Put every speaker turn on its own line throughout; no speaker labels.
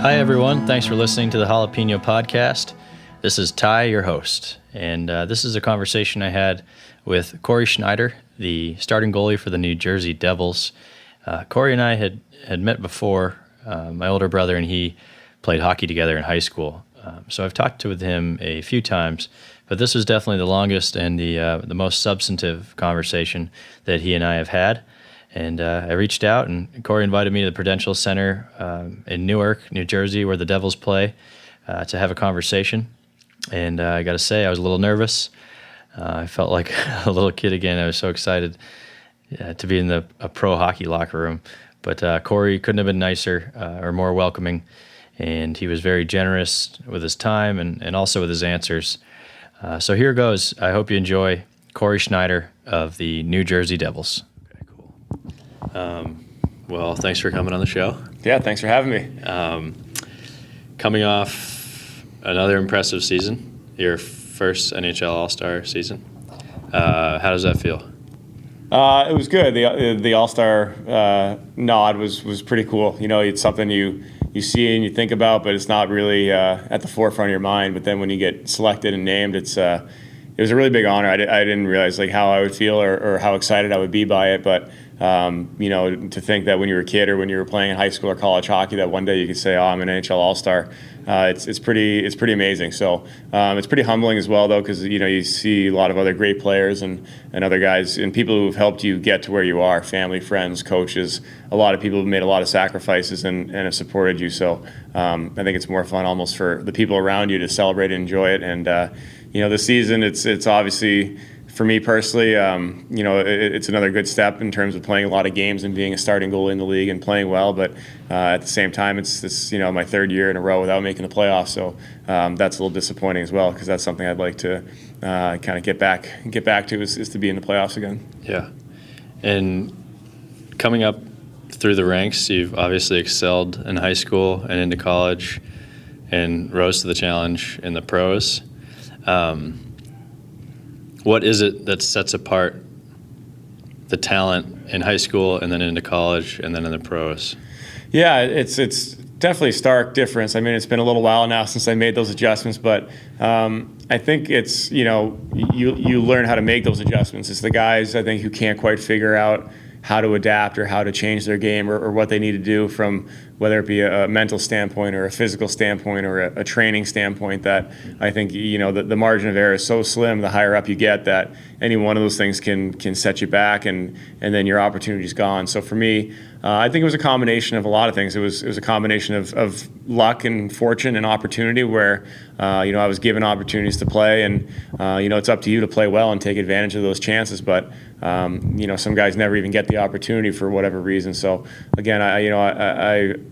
Hi, everyone. Thanks for listening to the Jalapeno Podcast. This is Ty, your host, and this is a conversation I had with Cory Schneider, the starting goalie for the New Jersey Devils. Cory and I had met before. My older brother and he played hockey together in high school, so I've talked with him a few times, but this was definitely the longest and the most substantive conversation that he and I have had. And I reached out, and Cory invited me to the Prudential Center in Newark, New Jersey, where the Devils play, to have a conversation. And I got to say, I was a little nervous. I felt like a little kid again. I was so excited to be in a pro hockey locker room. But Cory couldn't have been nicer or more welcoming, and he was very generous with his time and also with his answers. So here goes. I hope you enjoy Cory Schneider of the New Jersey Devils. Well, thanks for coming on the show.
Yeah, thanks for having me.
Coming off another impressive season, your first NHL All-Star season. How does that feel?
It was good. The All-Star nod was pretty cool. You know, it's something you see and you think about, but it's not really at the forefront of your mind. But then when you get selected and named, it was a really big honor. I didn't realize like how I would feel or how excited I would be by it, but you know, to think that when you were a kid or when you were playing in high school or college hockey, that one day you could say, "Oh, I'm an NHL All-Star." It's pretty amazing. So it's pretty humbling as well, though, because you know you see a lot of other great players and other guys and people who've helped you get to where you are, family, friends, coaches. A lot of people have made a lot of sacrifices and have supported you. So I think it's more fun almost for the people around you to celebrate and enjoy it. And you know, this season, it's obviously. For me personally, you know, it's another good step in terms of playing a lot of games and being a starting goalie in the league and playing well. But at the same time, it's you know my third year in a row without making the playoffs. So that's a little disappointing as well because that's something I'd like to kind of get back to is to be in the playoffs again.
Yeah, and coming up through the ranks, you've obviously excelled in high school and into college, and rose to the challenge in the pros. What is it that sets apart the talent in high school and then into college and then in the pros?
Yeah, it's definitely a stark difference. I mean, it's been a little while now since I made those adjustments, but I think it's, you know, you learn how to make those adjustments. It's the guys, I think, who can't quite figure out how to adapt or how to change their game or what they need to do from whether it be a mental standpoint or a physical standpoint or a training standpoint that I think, you know, the margin of error is so slim the higher up you get that any one of those things can set you back and then your opportunity's gone. So for me, I think it was a combination of a lot of things. It was a combination of luck and fortune and opportunity where, you know, I was given opportunities to play and, you know, it's up to you to play well and take advantage of those chances. But, you know, some guys never even get the opportunity for whatever reason. So again,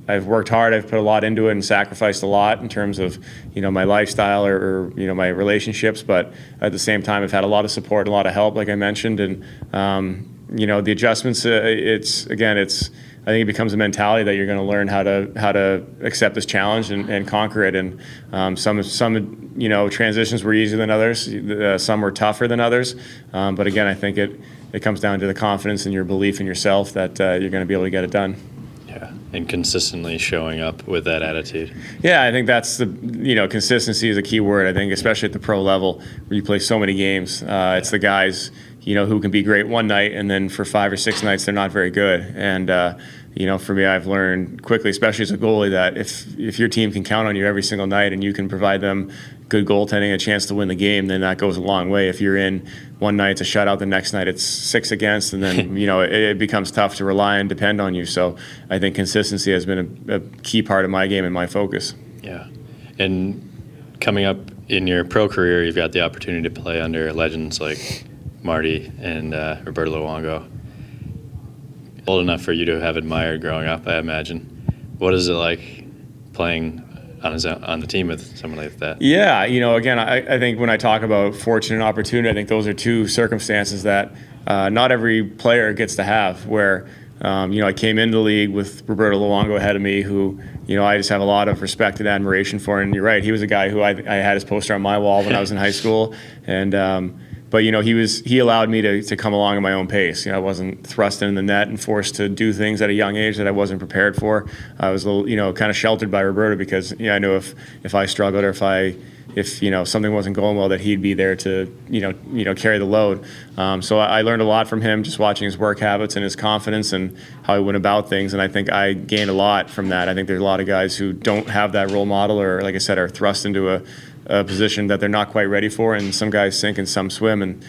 I've worked hard. I've put a lot into it and sacrificed a lot in terms of, you know, my lifestyle or you know, my relationships. But at the same time, I've had a lot of support, a lot of help, like I mentioned. And, you know, the adjustments, I think it becomes a mentality that you're going to learn how to accept this challenge and conquer it. And some you know, transitions were easier than others. Some were tougher than others. But again, I think it comes down to the confidence and your belief in yourself that you're going to be able to get it done.
Yeah, and consistently showing up with that attitude.
Yeah, I think that's you know, consistency is a key word. I think especially at the pro level where you play so many games, it's the guys, you know, who can be great one night and then for 5 or 6 nights they're not very good. And you know, for me, I've learned quickly, especially as a goalie, that if your team can count on you every single night and you can provide them good goaltending, a chance to win the game, then that goes a long way. If you're in one night, it's a shutout, the next night it's 6 against, and then you know it becomes tough to rely and depend on you. So I think consistency has been a key part of my game and my focus.
Yeah, and coming up in your pro career, you've got the opportunity to play under legends like Marty and Roberto Luongo. Old enough for you to have admired growing up, I imagine. What is it like playing on the team with someone like that?
Yeah, you know, again, I think when I talk about fortune and opportunity, I think those are two circumstances that not every player gets to have. Where you know, I came into the league with Roberto Luongo ahead of me, who, you know, I just have a lot of respect and admiration for. And you're right, he was a guy who I had his poster on my wall when I was in high school, and But he allowed me to come along at my own pace. I wasn't thrust into the net and forced to do things at a young age that I wasn't prepared for. I was a little, kind of sheltered by Roberto because I knew if I struggled or if something wasn't going well, that he'd be there to carry the load. So I learned a lot from him, just watching his work habits and his confidence and how he went about things. And I think I gained a lot from that. I think there's a lot of guys who don't have that role model, or like I said, are thrust into a position that they're not quite ready for, and some guys sink and some swim. And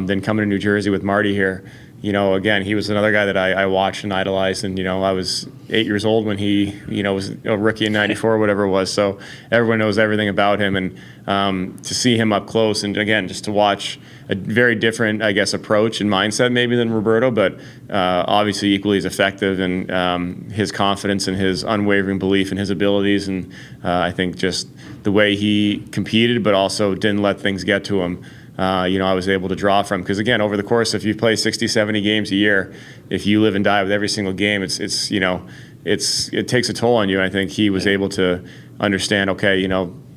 then coming to New Jersey with Marty here, again, he was another guy that I watched and idolized. And I was 8 years old when he was a rookie in '94 or whatever it was. So everyone knows everything about him, and to see him up close, and again, just to watch a very different, I guess, approach and mindset maybe than Roberto, but obviously equally as effective, and his confidence and his unwavering belief in his abilities, and I think just the way he competed, but also didn't let things get to him. I was able to draw from, because again, over the course, if you play 60, 70 games a year, if you live and die with every single game, it takes a toll on you. And I think he was able to understand, okay,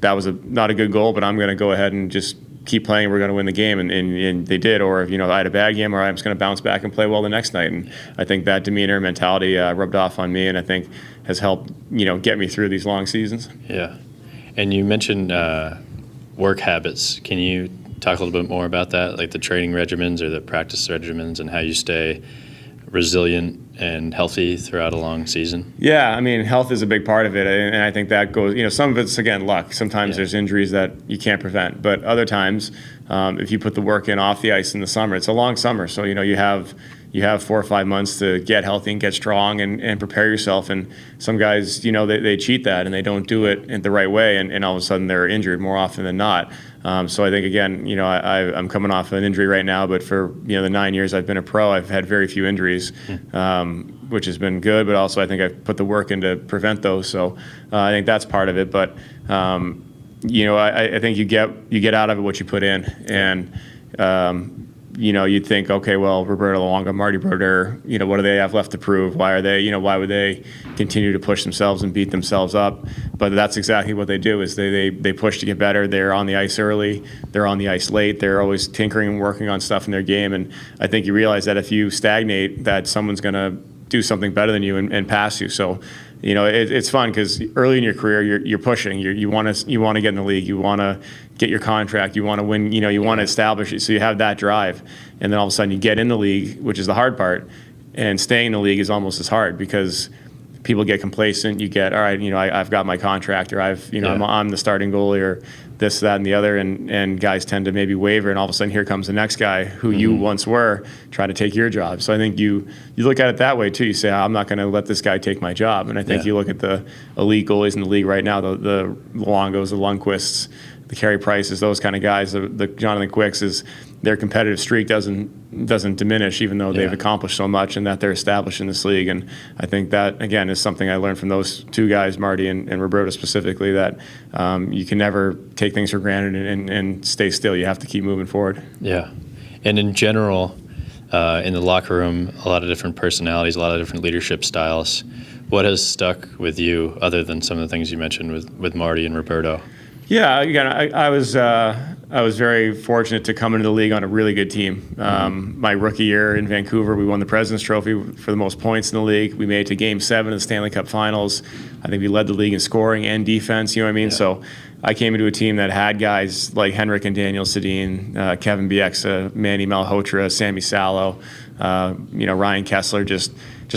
that was not a good goal, but I'm going to go ahead and just keep playing. We're going to win the game, and they did. Or if I had a bad game, or I'm just going to bounce back and play well the next night. And I think that demeanor mentality rubbed off on me, and I think has helped get me through these long seasons.
Yeah, and you mentioned work habits. Can you talk a little bit more about that, like the training regimens or the practice regimens, and how you stay resilient and healthy throughout a long season?
Yeah, I mean, health is a big part of it, and I think that goes, some of it's, again, luck. Sometimes there's injuries that you can't prevent, but other times, if you put the work in off the ice in the summer, it's a long summer, so, you have 4 or 5 months to get healthy and get strong and prepare yourself. And some guys, they cheat that and they don't do it in the right way, and all of a sudden they're injured more often than not. So I think, again, I'm coming off an injury right now, but for the 9 years I've been a pro, I've had very few injuries, which has been good. But also I think I've put the work in to prevent those. So I think that's part of it. But I think you get out of it what you put in, and you'd think, okay, well, Roberto Luongo, Marty Brodeur, what do they have left to prove? Why would they continue to push themselves and beat themselves up? But that's exactly what they do, is they push to get better. They're on the ice early. They're on the ice late. They're always tinkering and working on stuff in their game. And I think you realize that if you stagnate, that someone's going to do something better than you and pass you. So, it's fun because early in your career, you're pushing. You want to get in the league. You want to get your contract. You want to win. You want to establish it. So you have that drive, and then all of a sudden you get in the league, which is the hard part. And staying in the league is almost as hard because people get complacent. You get, all right, I've got my contract, or I'm the starting goalie, or this, that, and the other, and guys tend to maybe waver, and all of a sudden here comes the next guy who you once were trying to take your job. So I think you look at it that way too. You say, I'm not going to let this guy take my job. And I think you look at the elite goalies in the league right now, the Luongos, the Lundqvists, the Carey Prices, those kind of guys, the Jonathan Quicks, is their competitive streak doesn't diminish, even though they've accomplished so much and that they're established in this league. And I think that, again, is something I learned from those two guys, Marty and Roberto specifically, that you can never take things for granted and stay still. You have to keep moving forward.
Yeah. And in general, in the locker room, a lot of different personalities, a lot of different leadership styles. What has stuck with you, other than some of the things you mentioned with Marty and Roberto?
Yeah, again, I was very fortunate to come into the league on a really good team. My rookie year in Vancouver, we won the President's Trophy for the most points in the league. We made it to Game 7 of the Stanley Cup Finals. I think we led the league in scoring and defense. You know what I mean? Yeah. So I came into a team that had guys like Henrik and Daniel Sedin, Kevin Bieksa, Manny Malhotra, Sammy Salo, Ryan Kessler. Just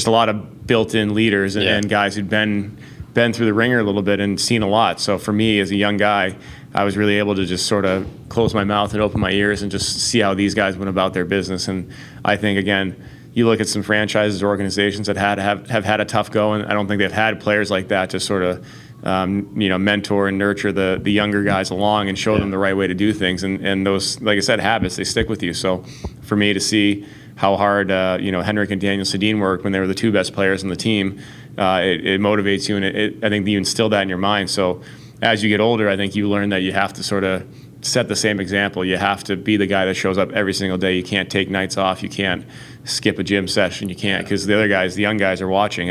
a lot of built-in leaders and guys who'd been through the ringer a little bit and seen a lot. So for me, as a young guy, I was really able to just sort of close my mouth and open my ears and just see how these guys went about their business. And I think, again, you look at some franchises or organizations that have had a tough go, and I don't think they've had players like that to sort of mentor and nurture the younger guys along and show them the right way to do things. And those, like I said, habits, they stick with you. So for me to see how hard Henrik and Daniel Sedin worked when they were the two best players on the team, it motivates you, and I think you instill that in your mind. So as you get older, I think you learn that you have to sort of set the same example. You have to be the guy that shows up every single day. You can't take nights off. You can't skip a gym session. You can't, because the other guys, the young guys, are watching,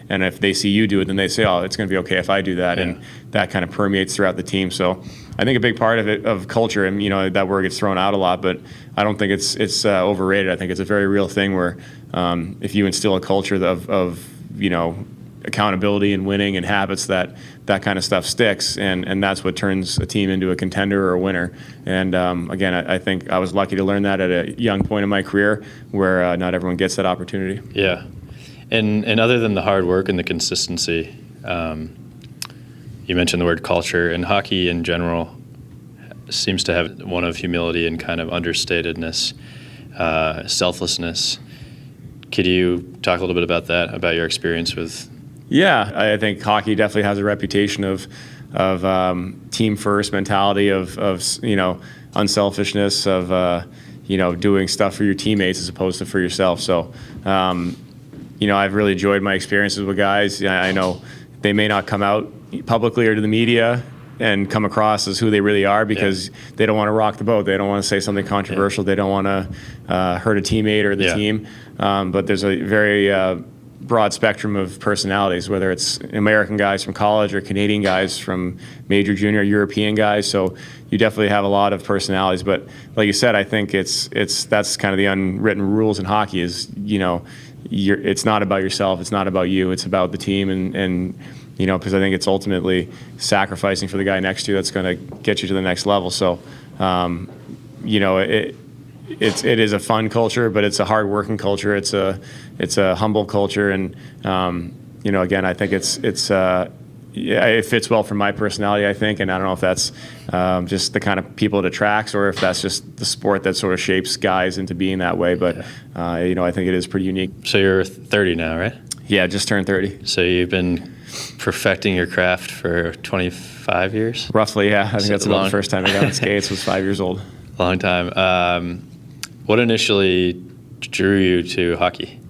and if they see you do it, then they say, oh, it's going to be okay if I do that, and that kind of permeates throughout the team. So I think a big part of it, of culture, and that word gets thrown out a lot, but I don't think it's overrated. I think it's a very real thing where if you instill a culture of accountability and winning and habits, that kind of stuff sticks, and that's what turns a team into a contender or a winner. And again, I think I was lucky to learn that at a young point in my career where not everyone gets that opportunity.
Yeah. And other than the hard work and the consistency, you mentioned the word culture, and hockey in general seems to have one of humility and kind of understatedness, selflessness. Could you talk a little bit about that, about your experience with?
Yeah, I think hockey definitely has a reputation of team first mentality, of unselfishness, of doing stuff for your teammates as opposed to for yourself. So I've really enjoyed my experiences with guys. I know they may not come out publicly or to the media and come across as who they really are because they don't want to rock the boat. They don't want to say something controversial. They don't want to hurt a teammate or the team. But there's a very broad spectrum of personalities, whether it's American guys from college or Canadian guys from major, junior, European guys. So you definitely have a lot of personalities. But like you said, I think that's kind of the unwritten rules in hockey is, it's not about yourself. It's not about you. It's about the team and because I think it's ultimately sacrificing for the guy next to you that's going to get you to the next level. So, it is a fun culture, but it's a hard-working culture. It's a humble culture, and again, I think it fits well for my personality, I think, and I don't know if that's just the kind of people it attracts or if that's just the sport that sort of shapes guys into being that way. But I think it is pretty unique.
So you're 30 now, right?
Yeah, just turned 30.
So you've been perfecting your craft for 25 years?
Roughly, yeah. I think that's about the first time I got on skates was 5 years old.
Long time. What initially drew you to hockey?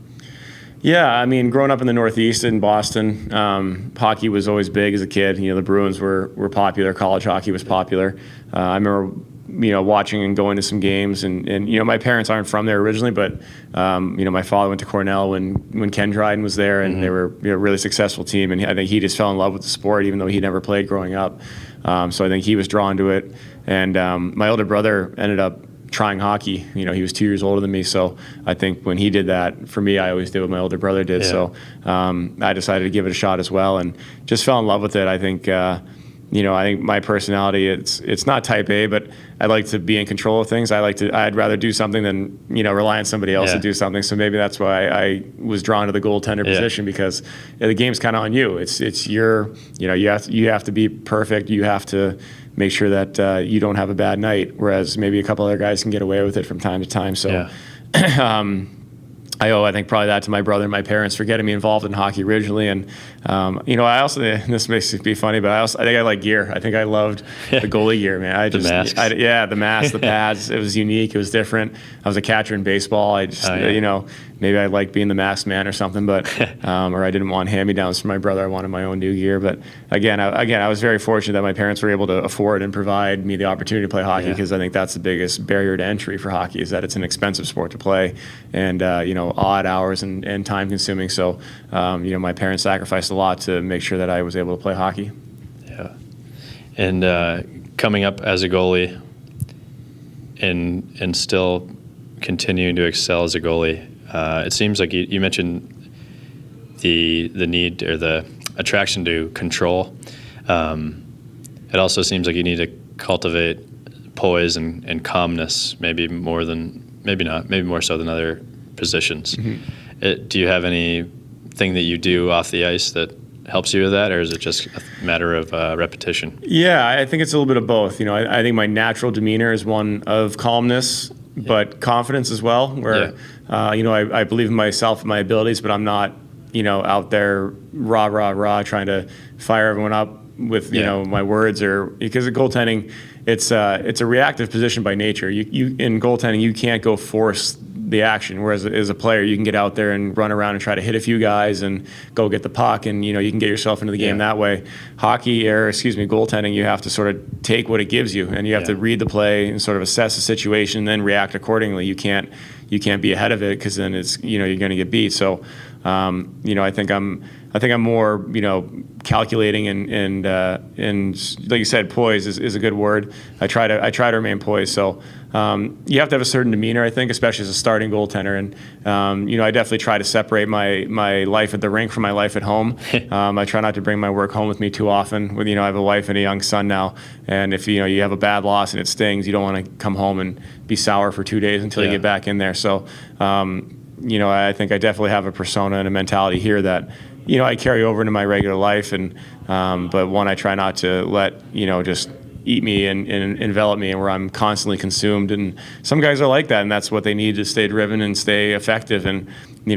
Yeah, I mean, growing up in the Northeast in Boston, hockey was always big as a kid. The Bruins were popular. College hockey was popular. I remember watching and going to some games, and my parents aren't from there originally, but my father went to Cornell when Ken Dryden was there, and they were a really successful team, and I think he just fell in love with the sport, even though he never played growing up. So I think he was drawn to it, and my older brother ended up trying hockey. He was 2 years older than me, so I think when he did that, for me, I always did what my older brother did. So I decided to give it a shot as well, and just fell in love with it. I think I think my personality, it's not type A, but I like to be in control of things. I'd rather do something than rely on somebody else to do something. So maybe that's why I was drawn to the goaltender position, because the game's kind of on you. It's your you have to be perfect. You have to make sure that you don't have a bad night. Whereas maybe a couple other guys can get away with it from time to time. So. I owe, I think, probably that to my brother and my parents for getting me involved in hockey originally. And, I also, this makes it be funny, but I think I like gear. I think I loved the goalie gear, man.
The masks.
The masks, the pads. It was unique. It was different. I was a catcher in baseball. I just, maybe I liked being the masked man or something, but, or I didn't want hand-me-downs from my brother. I wanted my own new gear. But again, I was very fortunate that my parents were able to afford and provide me the opportunity to play hockey, because I think that's the biggest barrier to entry for hockey, is that it's an expensive sport to play, and, odd hours and time consuming. So, my parents sacrificed a lot to make sure that I was able to play hockey.
Yeah. And coming up as a goalie and still continuing to excel as a goalie, it seems like you mentioned the need or the attraction to control. It also seems like you need to cultivate poise and calmness, maybe more so than other positions. Do you have anything that you do off the ice that helps you with that, or is it just a matter of repetition? Yeah,
I think it's a little bit of both. I think my natural demeanor is one of calmness, but confidence as well, where I believe in myself and my abilities, but I'm not out there rah trying to fire everyone up with my words, or because of goaltending, it's a reactive position by nature. You in goaltending, you can't go force the action, whereas as a player, you can get out there and run around and try to hit a few guys and go get the puck, and you can get yourself into the game that way. Goaltending, you have to sort of take what it gives you, and you have to read the play and sort of assess the situation and then react accordingly. You can't be ahead of it, because then it's you're going to get beat. So I think I'm I think I'm more, calculating and like you said, poise is a good word. I try to remain poised. So you have to have a certain demeanor, I think, especially as a starting goaltender. And I definitely try to separate my life at the rink from my life at home. I try not to bring my work home with me too often. I have a wife and a young son now, and if you have a bad loss and it stings, you don't want to come home and be sour for 2 days until you get back in there. So I think I definitely have a persona and a mentality here that I carry over into my regular life, and but one I try not to let just eat me and envelop me, and where I'm constantly consumed. And some guys are like that, and that's what they need to stay driven and stay effective. And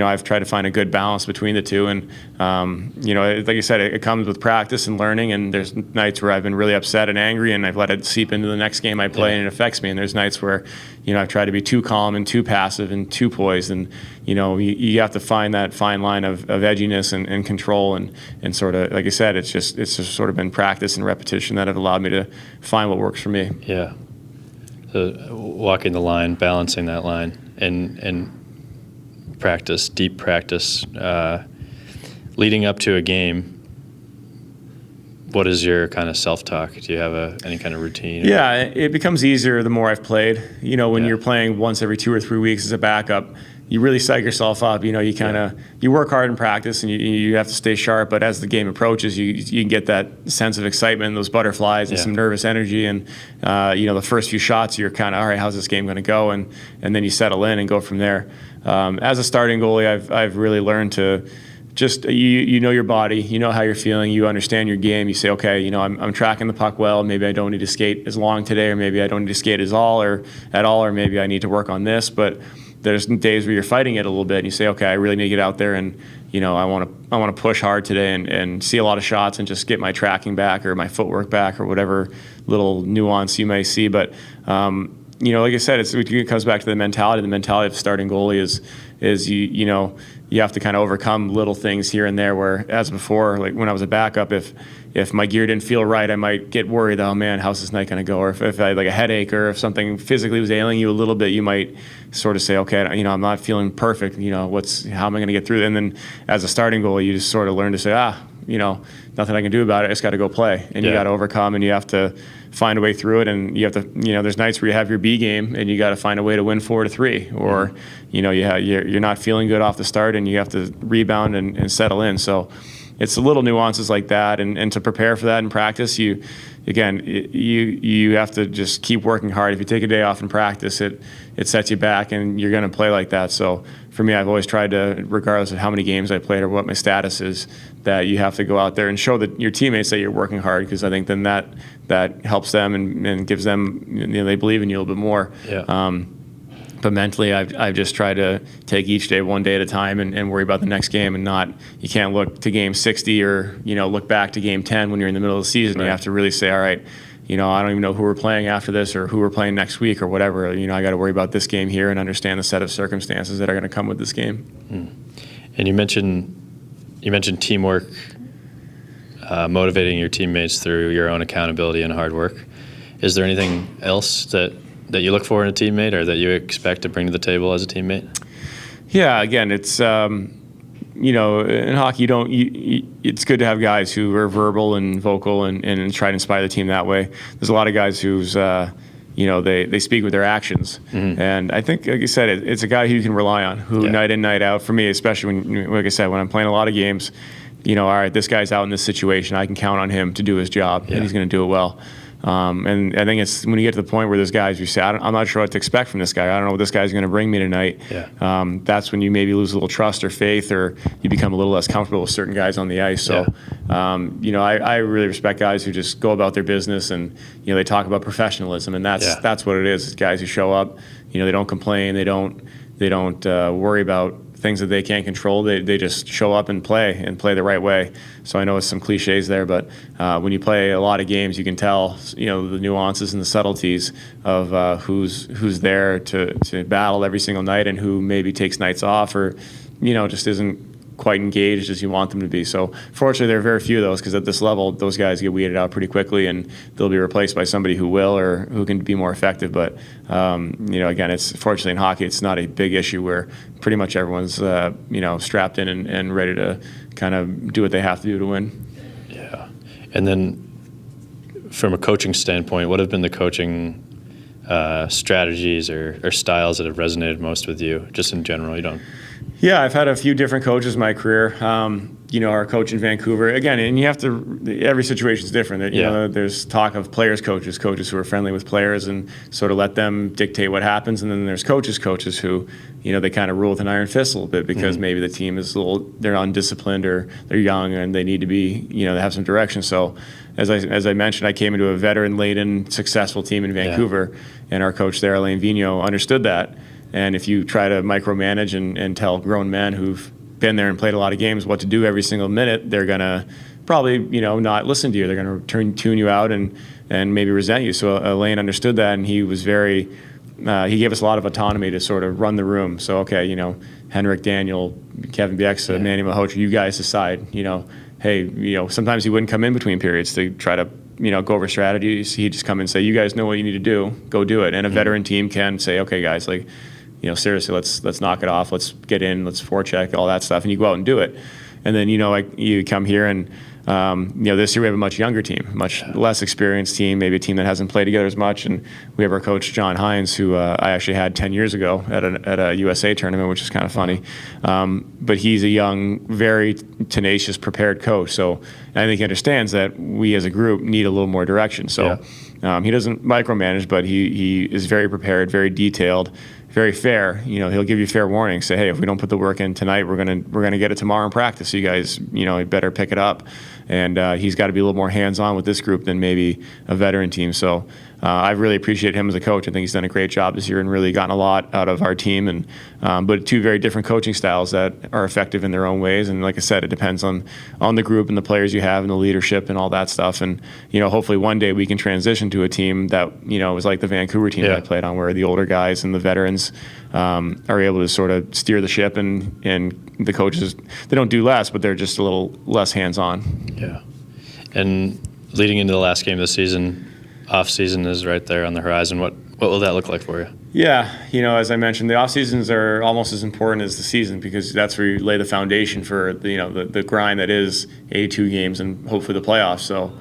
I've tried to find a good balance between the two. And like I said, it comes with practice and learning. And there's nights where I've been really upset and angry, and I've let it seep into the next game I play, and it affects me. And there's nights where I've tried to be too calm and too passive and too poised. And you have to find that fine line of edginess and control, and sort of, like I said, it's just sort of been practice and repetition that have allowed me to find what works for me.
Yeah. So walking the line, balancing that line, and practice, deep practice, leading up to a game. What is your kind of self-talk? Do you have any kind of routine?
Yeah, it becomes easier the more I've played. When you're playing once every 2 or 3 weeks as a backup, you really psych yourself up. You work hard in practice, and you have to stay sharp. But as the game approaches, you can get that sense of excitement, those butterflies, and some nervous energy. And the first few shots, you're kind of, all right, how's this game going to go? And then you settle in and go from there. As a starting goalie, I've really learned to just you know your body, you know how you're feeling, you understand your game. You say, okay, I'm tracking the puck well. Maybe I don't need to skate as long today, or maybe I don't need to skate at all, or maybe I need to work on this. But there's days where you're fighting it a little bit, and you say, okay, I really need to get out there, and I want to push hard today and see a lot of shots and just get my tracking back or my footwork back or whatever little nuance you may see. But like I said, it comes back to the mentality. The mentality of starting goalie is you have to kind of overcome little things here and there, where as before, like when I was a backup, if my gear didn't feel right, I might get worried, oh man, how's this night going to go? Or if I had like a headache, or if something physically was ailing you a little bit, you might sort of say, okay, I'm not feeling perfect. How am I going to get through it? And then as a starting goalie, you just sort of learn to say, nothing I can do about it. I just got to go play, and you got to overcome, and you have to find a way through it. And you have to, there's nights where you have your B game, and you got to find a way to win 4-3, or you're not feeling good off the start, and you have to rebound and settle in. So it's the little nuances like that, and to prepare for that in practice, you have to just keep working hard. If you take a day off in practice, it sets you back, and you're going to play like that. So for me, I've always tried to, regardless of how many games I played or what my status is, that you have to go out there and show your teammates that you're working hard, because I think then that helps them and gives them, they believe in you a little bit more.
Yeah.
But mentally, I've just tried to take each day one day at a time, and worry about the next game, and you can't look to game 60 or look back to game 10 when you're in the middle of the season. Right. You have to really say, all right, I don't even know who we're playing after this, or who we're playing next week, or whatever. I got to worry about this game here and understand the set of circumstances that are going to come with this game.
And you mentioned teamwork, motivating your teammates through your own accountability and hard work. Is there anything else that you look for in a teammate, or that you expect to bring to the table as a teammate? Yeah,
again, it's in hockey, it's good to have guys who are verbal and vocal and try to inspire the team that way. There's a lot of guys who's they speak with their actions. Mm-hmm. And I think, like you said, it's a guy who you can rely on, who night in, night out, for me, especially when, like I said, when I'm playing a lot of games, all right, this guy's out in this situation, I can count on him to do his job, and he's going to do it well. And I think it's when you get to the point where there's guys you say, I'm not sure what to expect from this guy. I don't know what this guy's going to bring me tonight. Yeah. That's when you maybe lose a little trust or faith, or you become a little less comfortable with certain guys on the ice. So, I really respect guys who just go about their business, and they talk about professionalism, and that's what it is. It's guys who show up. They don't complain. They don't worry about things that they can't control. They just show up and play the right way. So I know it's some cliches there, but when you play a lot of games, you can tell the nuances and the subtleties of who's there to battle every single night, and who maybe takes nights off, or just isn't quite engaged as you want them to be. So fortunately, there are very few of those, because at this level, those guys get weeded out pretty quickly, and they'll be replaced by somebody who will or who can be more effective. But again, it's fortunately in hockey, it's not a big issue where pretty much everyone's strapped in and ready to kind of do what they have to do to win.
Yeah, and then from a coaching standpoint, what have been the coaching strategies or styles that have resonated most with you, just in general?
Yeah, I've had a few different coaches in my career. Our coach in Vancouver, again, and you have to, every situation is different. There's talk of players' coaches who are friendly with players and sort of let them dictate what happens. And then there's coaches who, they kind of rule with an iron fist a little bit, because maybe the team is they're undisciplined, or they're young and they need to be, they have some direction. So as I mentioned, I came into a veteran-laden, successful team in Vancouver, and our coach there, Alain Vigneault, understood that. And if you try to micromanage and tell grown men who've been there and played a lot of games what to do every single minute, they're going to probably, not listen to you. They're going to tune you out and maybe resent you. So Alain understood that, and he was he gave us a lot of autonomy to sort of run the room. So, okay, Henrik, Daniel, Kevin Bieksa, Manny Mahocha, you guys decide, hey, sometimes he wouldn't come in between periods to try to, go over strategies. He'd just come and say, you guys know what you need to do, go do it. And a veteran team can say, okay, guys, seriously, let's knock it off. Let's get in. Let's forecheck, all that stuff, and you go out and do it. And then you come here, and this year we have a much younger team, much less experienced team, maybe a team that hasn't played together as much. And we have our coach John Hines, who I actually had 10 years ago at a USA tournament, which is kind of funny. But he's a young, very tenacious, prepared coach. So I think he understands that we as a group need a little more direction. So he doesn't micromanage, but he is very prepared, very detailed, very fair. He'll give you fair warning. Say, hey, if we don't put the work in tonight, we're gonna get it tomorrow in practice. So you guys, better pick it up. And he's got to be a little more hands-on with this group than maybe a veteran team. So I've really appreciated him as a coach. I think he's done a great job this year and really gotten a lot out of our team. And but two very different coaching styles that are effective in their own ways. And like I said, it depends on the group and the players you have and the leadership and all that stuff. And hopefully one day we can transition to a team that is like the Vancouver team that I played on, where the older guys and the veterans are able to sort of steer the ship, and the coaches, they don't do less, but they're just a little less hands-on.
Yeah. And leading into the last game of the season, off-season is right there on the horizon. What will that look like for you?
Yeah, as I mentioned, the off-seasons are almost as important as the season, because that's where you lay the foundation for the grind that is 82 games and hopefully the playoffs. So,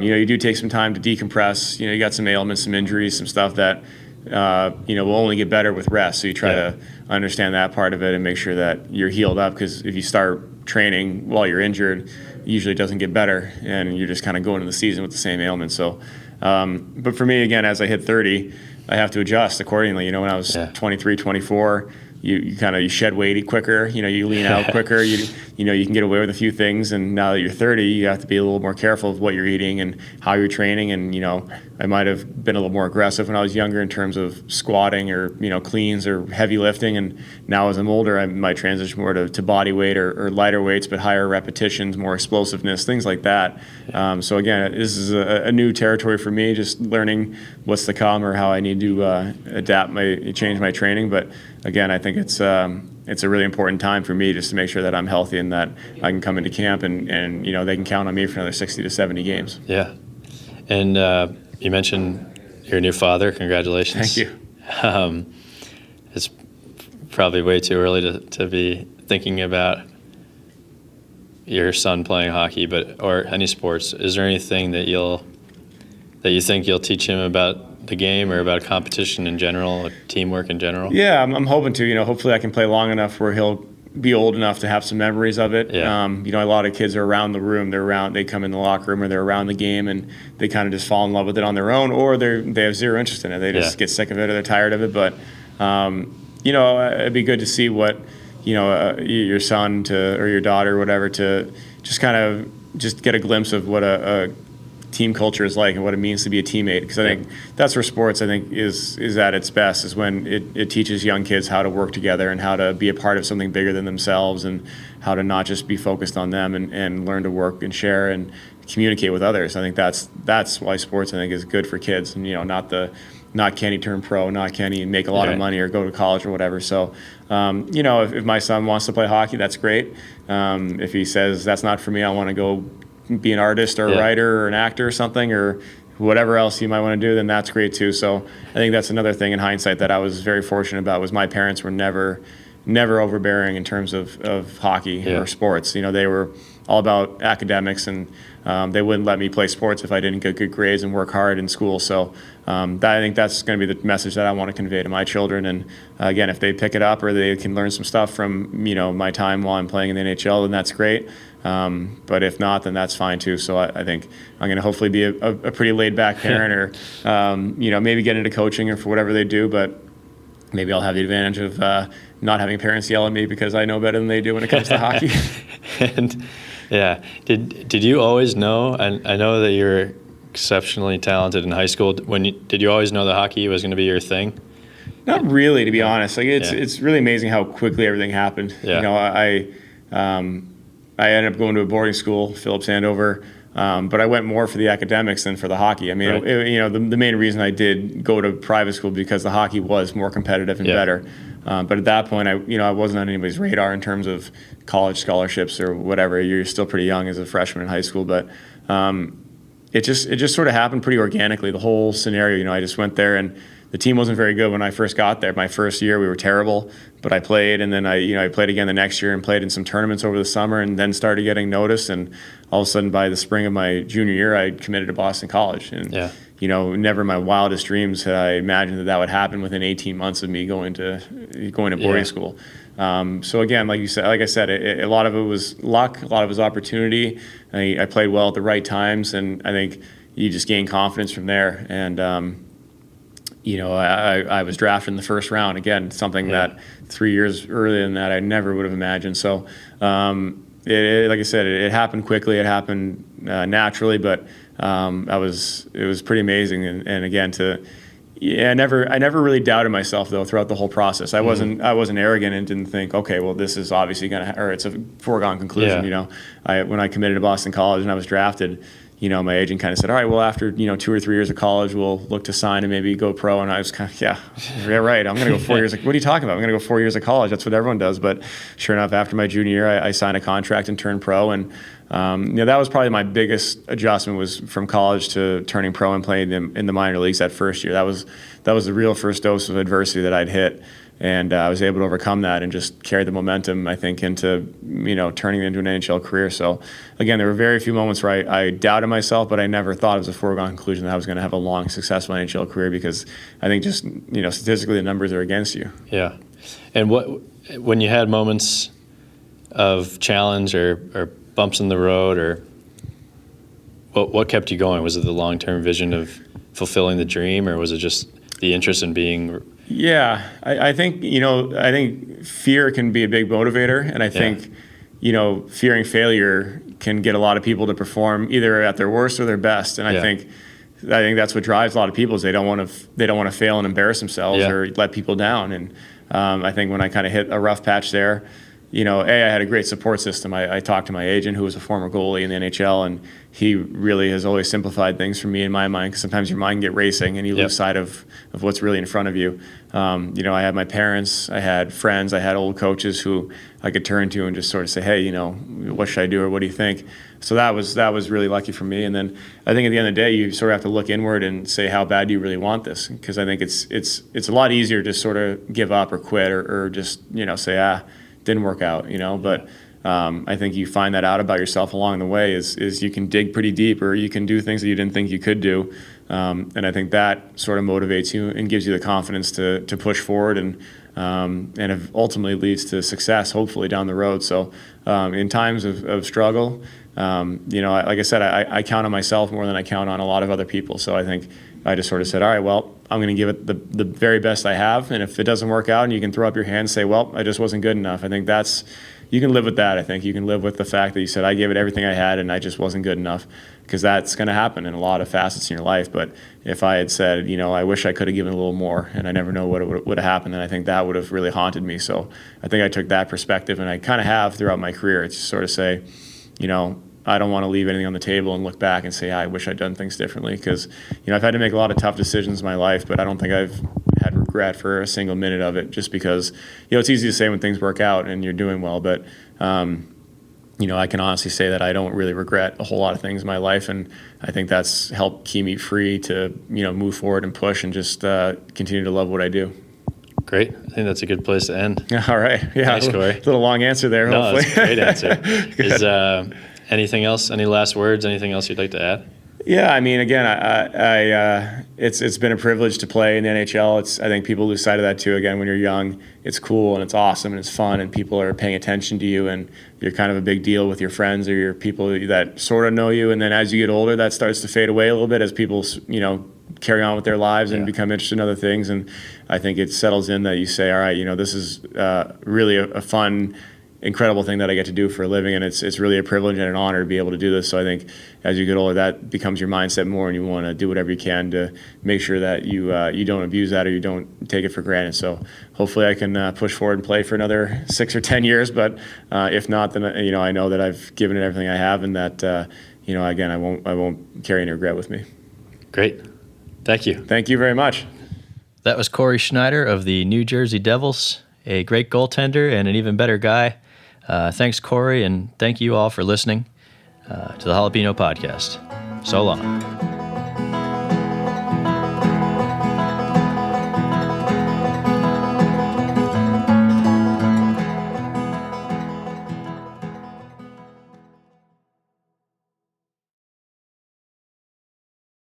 you do take some time to decompress. You got some ailments, some injuries, some stuff that will only get better with rest. So you try to understand that part of it and make sure that you're healed up, because if you start training while you're injured, it usually doesn't get better, and you're just kind of going into the season with the same ailment. So, but for me, again, as I hit 30, I have to adjust accordingly. When I was 23, 24, you shed weight quicker, you lean out quicker, you can get away with a few things. And now that you're 30, you have to be a little more careful of what you're eating and how you're training. And, I might have been a little more aggressive when I was younger in terms of squatting or, cleans or heavy lifting. And now as I'm older, I might transition more to body weight or lighter weights, but higher repetitions, more explosiveness, things like that. So again, this is a new territory for me, just learning what's to come or how I need to change my training. But again, I think it's a really important time for me just to make sure that I'm healthy and that I can come into camp and they can count on me for another 60 to 70 games.
Yeah. And you mentioned you're a new father. Congratulations.
Thank you.
It's probably way too early to be thinking about your son playing hockey, or any sports. Is there anything that you think you'll teach him about the game or about competition in general, or teamwork in general?
Yeah, I'm hoping to. Hopefully I can play long enough where he'll be old enough to have some memories of it.
Yeah.
A lot of kids are around the room. They come in the locker room or they're around the game and they kind of just fall in love with it on their own, or they have zero interest in it. They just get sick of it or they're tired of it. But, it'd be good to see what, your son or your daughter or whatever, to just kind of just get a glimpse of what a team culture is like and what it means to be a teammate. Because I think that's where sports, is at its best, is when it teaches young kids how to work together and how to be a part of something bigger than themselves, and how to not just be focused on them, and learn to work and share and communicate with others. I think that's why sports, is good for kids, and not the not can he turn pro, not can he make a lot of money or go to college or whatever. So, if my son wants to play hockey, that's great. If he says that's not for me, I want to go be an artist or a writer or an actor or something, or whatever else you might want to do, then that's great too. So I think that's another thing in hindsight that I was very fortunate about, was my parents were never overbearing in terms of hockey or sports. They were all about academics, and they wouldn't let me play sports if I didn't get good grades and work hard in school. So I think that's going to be the message that I want to convey to my children. And again, if they pick it up or they can learn some stuff from my time while I'm playing in the NHL, then that's great. But if not, then that's fine too. So I think I'm going to hopefully be a pretty laid back parent, or maybe get into coaching or for whatever they do. But maybe I'll have the advantage of not having parents yell at me because I know better than they do when it comes to hockey.
And did you always know? I know that you're exceptionally talented in high school. Did you always know that hockey was going to be your thing?
Not really, to be honest. Like it's really amazing how quickly everything happened.
Yeah.
I ended up going to a boarding school, Phillips Andover, but I went more for the academics than for the hockey. I mean,
right.
The main reason I did go to private school because the hockey was more competitive and better. But at that point, I wasn't on anybody's radar in terms of college scholarships or whatever. You're still pretty young as a freshman in high school, but it just sort of happened pretty organically. The whole scenario, I just went there, and the team wasn't very good when I first got there. My first year, we were terrible, but I played, and then I played again the next year and played in some tournaments over the summer, and then started getting noticed. And all of a sudden, by the spring of my junior year, I committed to Boston College. And never in my wildest dreams had I imagined that would happen within 18 months of me going to boarding school. So again, like I said, a lot of it was luck, a lot of it was opportunity. I played well at the right times, and I think you just gain confidence from there. And I was drafted in the first round. Again, something that 3 years earlier than that I never would have imagined. So, like I said, it happened quickly. It happened naturally, but it was pretty amazing. And again, I never really doubted myself though throughout the whole process. I wasn't arrogant and didn't think, okay, well, this is obviously or it's a foregone conclusion. When I committed to Boston College and I was drafted, my agent kind of said, all right, well, after, 2 or 3 years of college, we'll look to sign and maybe go pro. And I was kind of, yeah, right. I'm going to go 4 years. What are you talking about? I'm going to go 4 years of college. That's what everyone does. But sure enough, after my junior year, I signed a contract and turned pro. And, that was probably my biggest adjustment, was from college to turning pro and playing in the minor leagues that first year. That was the real first dose of adversity that I'd hit. And I was able to overcome that and just carry the momentum, I think, into, turning it into an NHL career. So, again, there were very few moments where I doubted myself, but I never thought it was a foregone conclusion that I was going to have a long, successful NHL career, because I think just, statistically the numbers are against you.
Yeah. And when you had moments of challenge or bumps in the road, or what kept you going? Was it the long-term vision of fulfilling the dream, or was it just the interest in being...
Yeah, I think fear can be a big motivator, and I think fearing failure can get a lot of people to perform either at their worst or their best. And I think that's what drives a lot of people, is they don't want to fail and embarrass themselves or let people down. And I think when I kind of hit a rough patch there, I had a great support system. I talked to my agent, who was a former goalie in the NHL, and he really has always simplified things for me in my mind, because sometimes your mind can get racing and you lose sight of what's really in front of you. I had my parents, I had friends, I had old coaches who I could turn to and just sort of say, hey, what should I do, or what do you think? So that was really lucky for me. And then I think at the end of the day, you sort of have to look inward and say, how bad do you really want this? Because I think it's a lot easier to sort of give up or quit or just say, didn't work out, but I think you find that out about yourself along the way, is you can dig pretty deep, or you can do things that you didn't think you could do. And I think that sort of motivates you and gives you the confidence to push forward, and it ultimately leads to success, hopefully, down the road. So in times of struggle, like I said, I count on myself more than I count on a lot of other people. So I think I just sort of said, all right, well, I'm going to give it the very best I have. And if it doesn't work out and you can throw up your hands and say, well, I just wasn't good enough, I think you can live with that. I think you can live with the fact that you said, I gave it everything I had and I just wasn't good enough, because that's going to happen in a lot of facets in your life. But if I had said, I wish I could have given a little more, and I never know what would have happened, then I think that would have really haunted me. So I think I took that perspective, and I kind of have throughout my career. It's just sort of say, I don't want to leave anything on the table and look back and say, I wish I'd done things differently. Because, I've had to make a lot of tough decisions in my life, but I don't think I've had regret for a single minute of it, just because, it's easy to say when things work out and you're doing well, but, I can honestly say that I don't really regret a whole lot of things in my life, and I think that's helped keep me free to, move forward and push and just continue to love what I do.
Great. I think that's a good place to end.
All right. Yeah.
Thanks, Cory.
A little long answer there,
no,
hopefully.
That's a great answer. Is anything else, any last words, anything else you'd like to add?
Yeah, I mean, again, it's been a privilege to play in the NHL. I think people lose sight of that too. Again, when you're young, it's cool and it's awesome and it's fun and people are paying attention to you and you're kind of a big deal with your friends or your people that sort of know you. And then as you get older, that starts to fade away a little bit as people, carry on with their lives and become interested in other things. And I think it settles in that you say, all right, this is really a fun, incredible thing that I get to do for a living, and it's really a privilege and an honor to be able to do this. So I think as you get older, that becomes your mindset more, and you want to do whatever you can to make sure that you don't abuse that or you don't take it for granted. So hopefully I can push forward and play for another 6 or 10 years, but if not, then I know that I've given it everything I have, and that again, I won't carry any regret with me.
Great. Thank you.
Thank you very much.
That was Cory Schneider of the New Jersey Devils, a great goaltender and an even better guy. Thanks, Cory, and thank you all for listening to the Jalapeno Podcast. So long.